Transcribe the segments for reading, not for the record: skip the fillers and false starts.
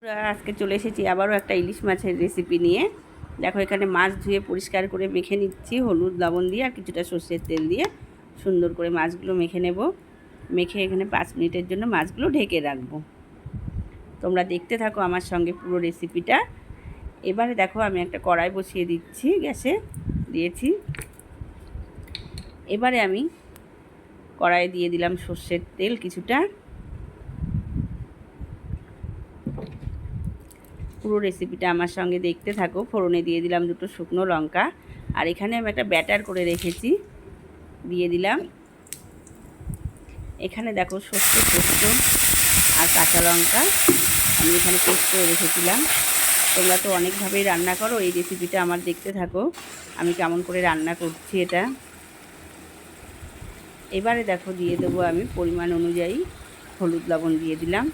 আজকে চলে এসেছি আবারও একটা ইলিশ মাছের রেসিপি নিয়ে। দেখো এখানে মাছ ধুয়ে পরিষ্কার করে মেখে নিচ্ছি হলুদ লবণ দিয়ে আর কিছুটা সর্ষের তেল দিয়ে সুন্দর করে মাছগুলো মেখে নেব। মেখে এখানে 5 মিনিটের জন্য মাছগুলো ঢেকে রাখবো। তোমরা দেখতে থাকো আমার সঙ্গে পুরো রেসিপিটা। এবারে দেখো আমি একটা কড়াই বসিয়ে দিচ্ছি, গ্যাসে দিয়েছি। এবারে আমি কড়াইয়ে দিয়ে দিলাম সর্ষের তেল কিছুটা। পুরো রেসিপিটা আমার সঙ্গে দেখতে থাকো। ফোড়নে দিয়ে দিলাম 2টো শুকনো লঙ্কা, আর এখানে আমি একটা ব্যাটার করে রেখেছি, দিয়ে দিলাম। এখানে দেখো সর্ষে পোস্ত আর কাঁচা লঙ্কা আমি এখানে পেস্ট করে রেখেছিলাম। তোমরা তো অনেকভাবেই রান্না করো, এই রেসিপিটা আমার দেখতে থাকো আমি কেমন করে রান্না করছি এটা। এবারে দেখো দিয়ে দেবো আমি পরিমাণ অনুযায়ী হলুদ লবণ দিয়ে দিলাম।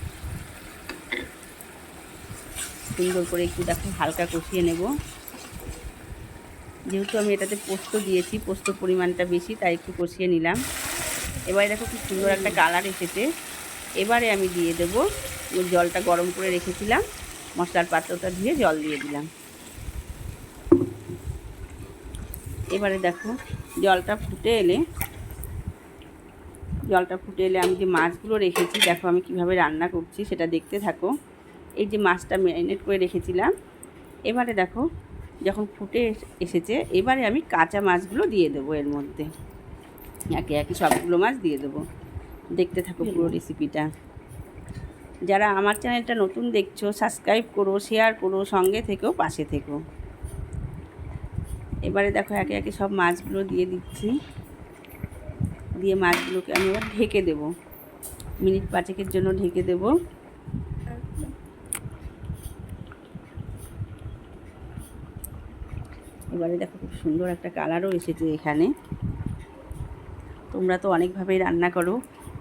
সুন্দর করে একটু দেখো হালকা কষিয়ে নেব। যেহেতু আমি এটাতে পোস্ত দিয়েছি, পোস্ত পরিমাণটা বেশি, তাই একটু কষিয়ে নিলাম। এবারে দেখো খুব সুন্দর একটা কালার এসেছে। এবারে আমি দিয়ে দেবো জলটা গরম করে রেখেছিলাম, মশলার পাত্রটা ধুয়ে জল দিয়ে দিলাম। এবারে দেখো জলটা ফুটে এলে আমি যে মাছগুলো রেখেছি, দেখো আমি কিভাবে রান্না করছি সেটা দেখতে থাকো। এই যে মাছটা ম্যারিনেট করে রেখেছিলাম, এবারে দেখো যখন ফুটে এসেছে, এবারে আমি কাঁচা মাছগুলো দিয়ে দেবো এর মধ্যে। একে একে সবগুলো মাছ দিয়ে দেবো। দেখতে থাকো পুরো রেসিপিটা। যারা আমার চ্যানেলটা নতুন দেখছো, সাবস্ক্রাইব করো, শেয়ার করো, সঙ্গে থেকেও পাশে থেকো। এবারে দেখো একে একে সব মাছগুলো দিয়ে দিচ্ছি। দিয়ে মাছগুলোকে আমি এবার ঢেকে দেবো, মিনিট 5 জন্য ঢেকে দেবো। এবারে দেখো খুব সুন্দর একটা কালারও এসেছে এখানে। তোমরা তো অনেকভাবেই রান্না করো,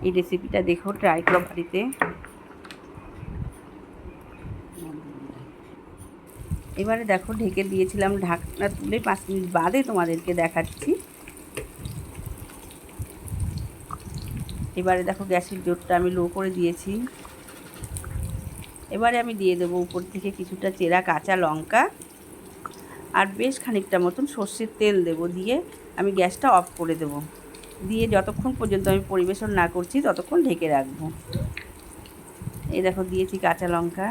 এই রেসিপিটা দেখো, ট্রাই করো বাড়িতে। এবারে দেখো ঢেকে দিয়েছিলাম, ঢাকনা তুলে 5 মিনিট বাদে তোমাদেরকে দেখাচ্ছি। এবারে দেখো গ্যাসের জোরটা আমি লো করে দিয়েছি। এবারে আমি দিয়ে দেবো উপর থেকে কিছুটা চেরা কাঁচা লঙ্কা আর বেশ খানিকটা মতন সর্ষের তেল দেবো। দিয়ে আমি গ্যাসটা অফ করে দেবো। দিয়ে যতক্ষণ পর্যন্ত আমি পরিবেশন না করছি ততক্ষণ ঢেকে রাখবো। এই দেখো দিয়েছি কাঁচা লঙ্কা,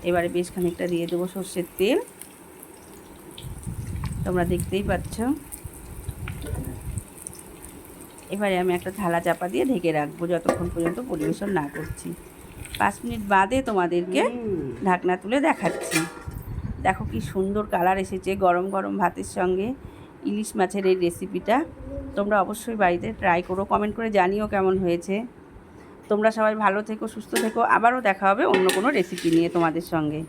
এবারে বেশ খানিকটা দিয়ে দেবো সর্ষের তেল, তোমরা দেখতেই পাচ্ছ। এবারে আমি একটা থালা চাপা দিয়ে ঢেকে রাখবো যতক্ষণ পর্যন্ত পরিবেশন না করছি। 5 মিনিট বাদে তোমাদেরকে ঢাকনা তুলে দেখাচ্ছি। দেখো কি সুন্দর কালার এসেছে গরম গরম ভাতের সঙ্গে ইলিশ মাছের এই রেসিপিটা। তোমরা অবশ্যই বাড়িতে ট্রাই করো, কমেন্ট করে জানিও কেমন হয়েছে। তোমরা সবাই ভালো থেকো, সুস্থ থেকো। আবারও দেখা হবে অন্য কোনো রেসিপি নিয়ে তোমাদের সঙ্গে।